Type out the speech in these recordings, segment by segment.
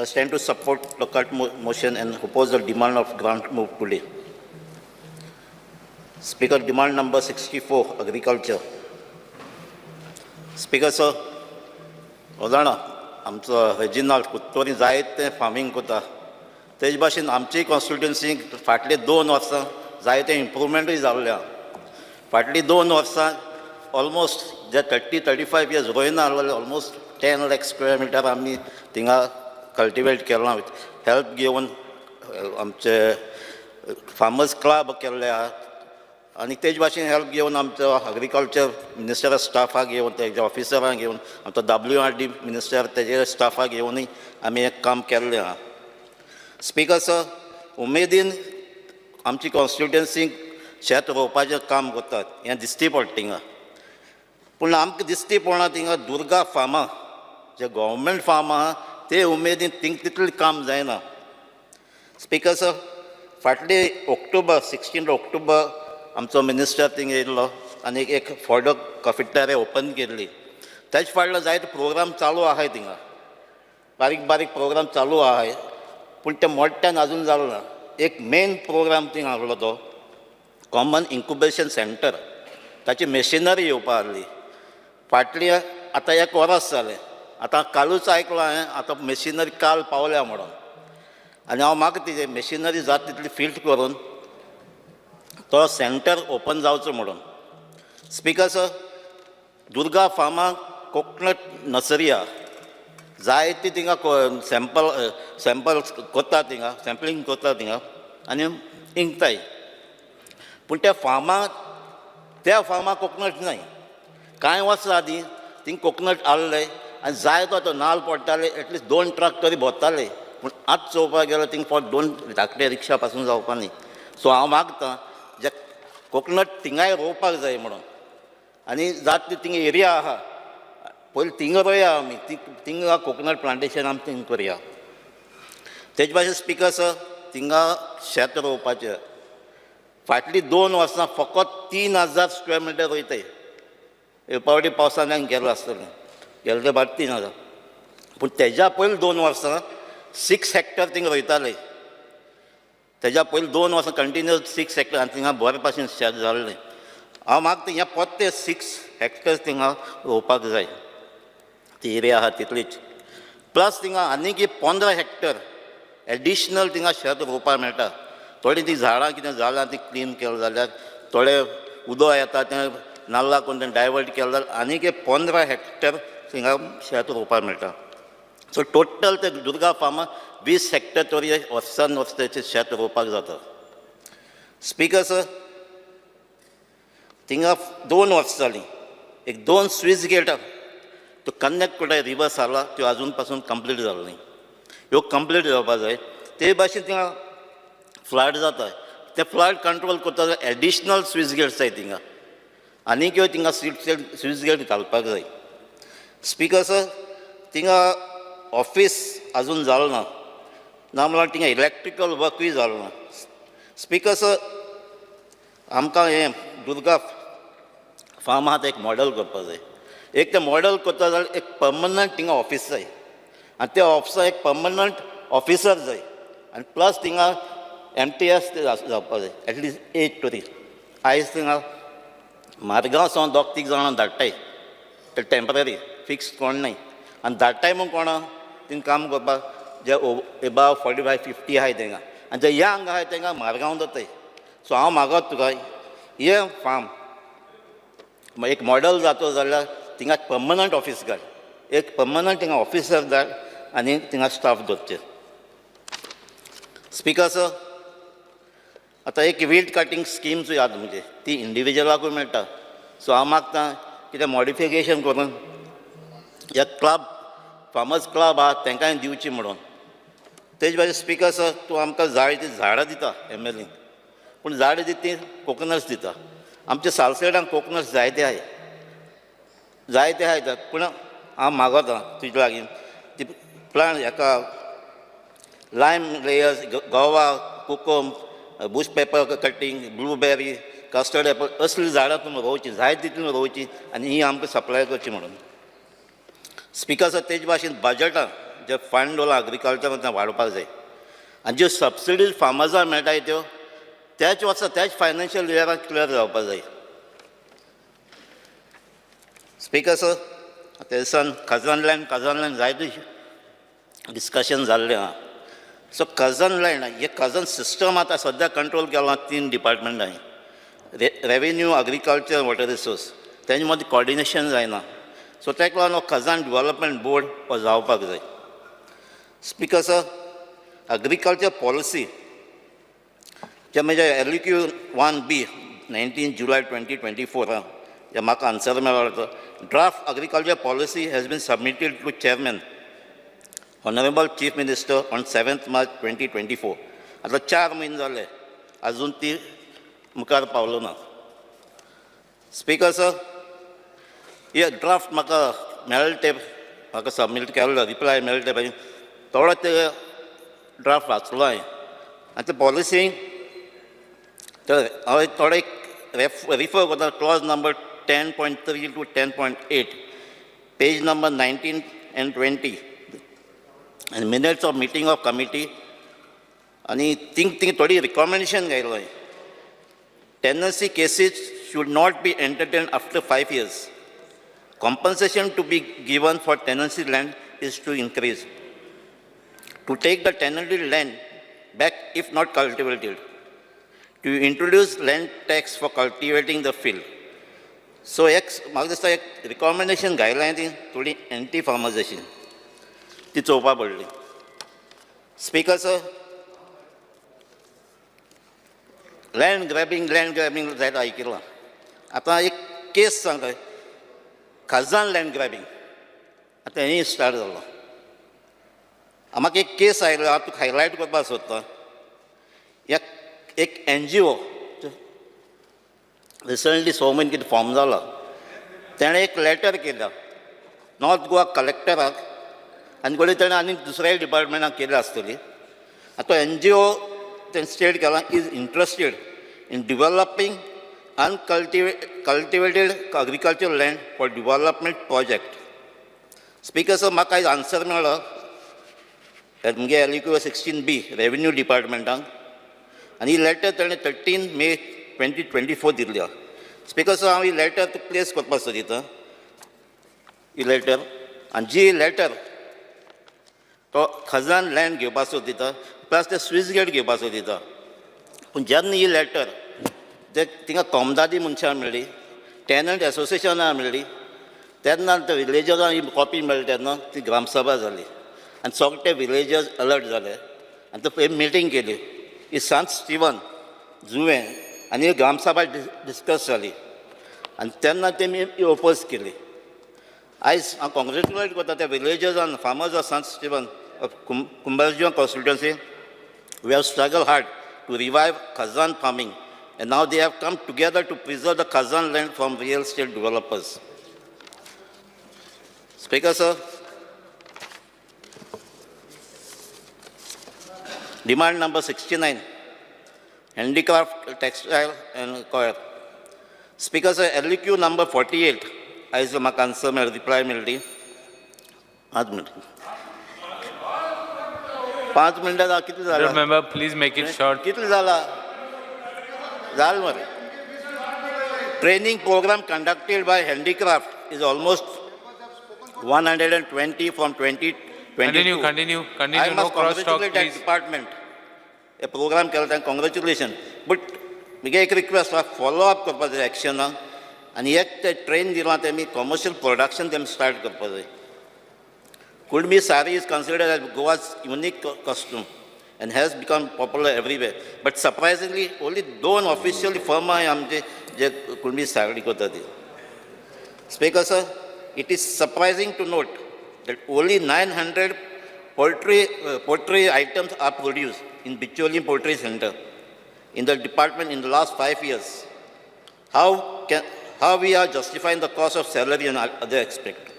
stand to support the cult motion and oppose the demand of grant move today. Speaker, demand number 64, agriculture. Speaker, sir, जाणा आमचो Reginald कुत्तोरी जायते farming करता तेज भाशेन आमची constituency फाटली 2 वर्सां जायते इम्प्रुवमेंटूय जाल्ले आहा. फाटली 2 वर्सां ऑलमोस्ट जे 30-35 इयर्स रोयना आसलेले ऑलमोस्ट 10 लाख स्क्वेअर मिटर आमी थिंगा कल्टिवेट केलां विथ हेल्प घेवन आमचे फार्मर्स क्लब केल्ले आहा आनी तेज भाशेन हेल्प घेवन आमचो एग्रीकल्चर मिनिस्टर स्टाफाक घेवन तेजे ऑफिसरांक घेवन आमचो WRD मिनिस्टर तेजे स्टाफाक घेवनूय आमी हें काम केल्लें आहा. स्पीकर सर, उमेदीन आमची कॉन्स्टिट्युएन्सीक शेत रोवपाचें काम करतात हें दिसती पडटा थिंगा. पूण आमकां दिसती पडना थिंगा दुर्गा फार्मां जे गव्हर्मेंट फार्म आहा ते उमेदीन थिंग तितलें काम जायना. स्पीकर सर, फाटली ऑक्टोबर 16 ऑक्टोबर आमचो मिनिस्टर थिंग येयल्लो आनी एक फोडो कॉफेटेरिया ओपन केल्ली. तेज फाटलो जायते प्रोग्राम चालू आहाय थिंगा, बारीक बारीक प्रोग्राम चालू आहाय, पूण ते मोठ्यान आजून जालो ना. एक मेन प्रोग्राम थिंग आहलो तो कॉमन इन्क्युबेशन सेंटर, ताची मेशिनरी येवपा आहली. फाटली आतां 1 वर्स जालें, आतां कालूच आयकलो हांवें आतां मेशिनरी काल पावल्या म्हणून. आनी हांव म्हाका ती मेशिनरी जाता तितली फिल्ड करून तो सेंटर ओपन जावचो म्हणून. स्पीकर सर, दुर्गा फार्माक कोकोनट नर्सरी आहा, जायती थिंगा सॅम्पल कोत्ता थिंगा, सॅम्पलींग कोत्ता थिंगा आनी इंकताय. पूण त्या फार्माक कोकोनट नाय. कांय वर्सां आदीं थिंग कोकोनट आहले आनी जाय तो नाल्ल पडटाले, एटलिस्ट 2 ट्रक तरी भरताले. पूण आतां चोवपाक गेलो थिंग फक्त 2 धाकटे रिक्षा पासून जावपा न्ही. सो हांव मागतां जे कोकोनट थिंगाय रोवपाक जाय म्हणून. आनी जात थिंग एरिया आहा पयलीं थिंग रोया आमी, थिंगा कोकोनट प्लांटेशन आमी थिंग करया. तेज भाशेन स्पीकर सर, थिंगा शेत रोवपाचें फाटलीं 2 वर्सां फकत 3000 स्क्वेअर मिटर रोयताय. पावटी पावसान गेलो आसतलें, गेले ते बाद 3000. पूण तेज्या पयलीं 2 वर्सां 6 हेक्टर थिंग रोयताले. तेज्या पयलीं 2 वर्सां कंटिन्यूस 6 हेक्टर आनी थिंगा बरे भाशेन शेत जाल्लें. हांव मागता हें परते 6 हेक्टर थिंगा रोवपाक जाय, ती एरिया आहा तितलीच. प्लस थिंगा आनीक 15 हेक्टर एडिशनल थिंगा शेत रोवपाक मेळटा. थोडीं तीं झाडां कितें जाल्यार ती क्लीन केलें जाल्यार, थोडे उदक येता तें नाल्ला कोण तें डायवर्ट केलें जाल्यार आनीक 15 हेक्टर थिंगा शेत रोवपाक मेळटा. सो टोटल ते दुर्गा फार्माक 20 हेक्टर तरी वर्सान वर्साचें शेत रोवपाक जाता. स्पीकर सर, थिंगा 2 वर्सां जालीं, एक 2 स्विच गेट तो कनेक्ट करता रिवर्स आला, त्यो आजून पासून कंप्लीट जालो न्ही. ह्यो कंप्लीट जावपा जाय. ते भाशेन थिंगा फ्लड जाता, ते फ्लड कंट्रोल करता जाल्यार एडिशनल स्विच गेट्स जाय थिंगा, आनीक ह्यो थिंगा स्विच गेट घालपाक जाय. स्पीकर सर, थिंगा ऑफिस आजून जालो ना, ना म्हळ्यार थिंगा इलेक्ट्रिकल वर्कूय जालो ना. स्पीकर सर, आमकां हें दुर्गा फार्म आहा तें एक मॉडल करपा जाय. एक तें मॉडल करता जाल्यार एक पर्मनंट थिंगा ऑफिस जाय आनी त्या ऑफिसाक एक पर्मनंट ऑफिसर जाय आनी प्लस थिंगा MTS जावपा जाय, एटलिस्ट 8 तरी. आयज थिंगा मारगांव सावन 2-3 जाणां धाडटाय, ते टेम्पररी फिक्स कोण नाय. आनी धाडटाय म्हूण कोणा थिंग काम करपाक जे एबाव 45-50 आहाय थिंगा, आनी जे यंग आहाय तांकां मारगांव दताय. सो हांव मागत तुका हे फार्म एक मॉडल जातो जाल्यार थिंगा पर्मनंट ऑफिस घाल, एक पर्मनंट थिंगा ऑफिसर धाड आनी थिंगा स्टाफ दवरचे. स्पीकर सर, आतां एक वीड कटींग स्किम्सूय आहा तुमचे, ती इंडिविज्युअलाकूय मेळटा. सो हांव मागतां कितें मॉडिफिकेशन करून हे क्लब फार्मर्स क्लब आहा तांकांय दिवची म्हणून. तेज भाशेन स्पीकर सर, तूं आमकां झाडां दिता MLA, पूण झाडां दिता ती कोकोनट्स दिता. आमच्या सालसेडांक कोकोनट्स जायते आहाय पूण हांव मागोतां तुजे लागीं ती प्लांट हेका lime layers, guava, kokum, bush pepper cutting, blueberry, custard apple असलीं झाडां तुमी रोवची, जाय तितलीं रोवची आनी ही आमकां सप्लाय करची म्हणून. स्पीकर सर, तेजे भाशेन जे फंड होला एग्रीकल्चर ते वाडोवपाक जाय आनी ज्यो सबसिडीज फार्मर्सांक मेळटाय त्यो त्याच वर्सा त्याच फायनान्शियल इयराक क्लियर जावपाक जाय. स्पीकर सर, ते दिसान खजान लँड जायते डिस्कशन जाल्लें आहा. सो खजान लँड हे खजान सिस्टम आतां सद्या कंट्रोल केला 3 डिपार्टमेंटांनी, रेवेन्यू, एग्रीकल्चर, वॉटर रिसोर्स. तेजे मदीं कॉर्डिनेशन जायना. सो ताका लागून हो खजान डेव्हलपमेंट बोर्ड हो जावपाक जाय. स्पीकर सर, एग्रीकल्चर पॉलिसी जे म्हणजे LQ 1B 19 जुलय 2024 जे म्हाका आन्सर मेळ्ळो, draft agriculture policy has been submitted to chairman Honorable Chief Minister on 7th March 2024. आता 4 म्हयने जाले अजून ती मुखार पावलो ना. स्पीकर सर, हे ड्राफ्ट म्हाका मेळ्ळे ते म्हाका सबमीट केल्लो, रिप्लाय मेळ्ळे ते थोडो ते ड्राफ्ट वाचलो हांवें आनी ते पॉलिसीक हांवें थोडे रिफर करता. Clause number 10.3 to 10.8, page number 19 and 20, and minutes of meeting of committee. आणि थिंग थोडी रिकमेंडेशन घायलो हांवें. Tenancy cases should not be entertained after 5 years. Compensation to be given for tenancy land is to increase. To take the tenanted land back if not cultivated. To introduce land tax for cultivating the field. So म्हाका दिसता एक recommendation घायला हांवें ती थोडी anti farmers अशी ती चोवपा पडली. स्पीकर सर, लँड ग्रॅबिंग जायत आयकिलां. आतां एक केस सांगता, खजान लँड ग्रॅबिंग आतां हेंय स्टार्ट जालो. म्हाका एक केस आयलो, हांव तुका हायलायट करपाक सोदतां. एक NGO रिसंटली 6 म्हयने कितें फॉर्म जाला, तेणें एक लेटर केला नॉर्थ गोवा कलेक्टराक आनी कोणी ताणें आनी दुसऱ्याय डिपार्टमेंटाक केली आसतली. आतां NGO तें स्टेट केलां is interested in developing uncultivated agriculture land for development project. Speaker sir, म्हाका आयज आन्सर मेळ्ळो म्हगे LQ 16B रेवेन्यू डिपार्टमेंटाक, आनी ही लेटर ताणें 13 मे 2024 दिल्ली. स्पीकर सर, हांव ही लेटर प्लेस करपाक सोदितां. ही लेटर आनी जी लेटर तो खजान लँड घेवपाक सोदिता प्लस ते स्विस गेट घेवपाक सोदिता. पूण जेन्ना ही लेटर ते थिंगा तोमदादी मनशां मेळ्ळी, टॅनंट एसोसिएशनां मेळ्ळी, तेन्ना त्या विलेजर्सांक ही कॉपी मेळ्ळी. तेन्ना ती ग्रामसभा जाली आनी सगळे विलेजर्स अलर्ट जाले आनी ते मिटींग केली. ही सांत स्टिवन जुवे आनी ग्रामसभा डिस्कस जाली आनी तेन्ना तेमी ओपोज केली. आयज हांव कॉंग्रेच्युलेट करता त्या विलेजर्स आनी farmers of Sant Estevam Cumbarjua constituency. We have struggle hard to revive khazan farming and now they have come together to preserve the Khazan land from real estate developers. Speaker sir, demand number 69, handicraft, textile and coir. Speaker sir, LQ number 48, as the answer may reply melody. 5 minutes कितले जाला? Remember, please make it short. कितले जाला? जाल मरे. Training program conducted by handicraft is almost 120 from 2022. Continue. I No must cross talk, congratulate that please. department. A program केला, congratulations. But मुगे एक request आहा, follow up करपा जाय एक्शनां आनी एक ते ट्रेन दिलां तेमी commercial production तेमी स्टार्ट करपा जाय. Kudmi sari is considered as Goa's unique costume and has become popular everywhere. But surprisingly, only 2 officially firm are आमचे जे Kudmi sari करता ते. Speaker sir, it is surprising to note that only 900 poultry items are produced in Bicholi Poultry Center in the department in the last 5 years. How we are justifying the cost of salary and other aspects?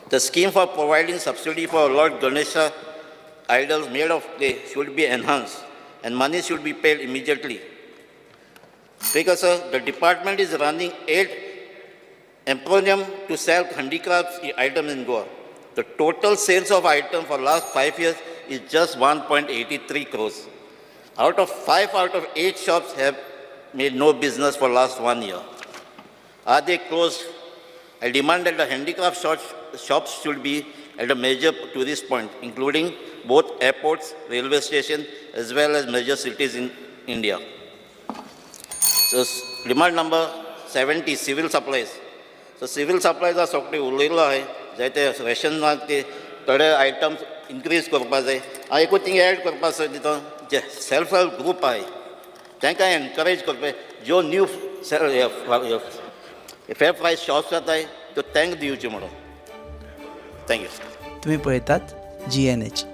The scheme for providing subsidy for Lord Ganesha idols made of clay should be enhanced and money should be paid immediately. Speaker sir, the department is running 8 emporium to sell handicrafts items in Goa. The total sales of item for last 5 years is just 1.83 crores. Out of 8 shops have made no business for last 1 year. Are they closed? I demand that the handicraft shops should be at a major tourist point, including both airports, railway stations, as well as major cities in India. So, demand number 70, civil supplies. So, civil supplies are सगळे उलयलो आहे जायते रेशनाक ते थोडे items increase करपा जाय. हांव एकूच थिंग एड करपा सोद तितून जे सेल्फ हेल्प ग्रूप आहे तांकां एनकरेज करपा ज्यो न्यू फेर प्रायस शॉप्स जाताय त्यो तांकां दिवचे म्हणून. थँक्यू. तुम्ही पळयतात GNH.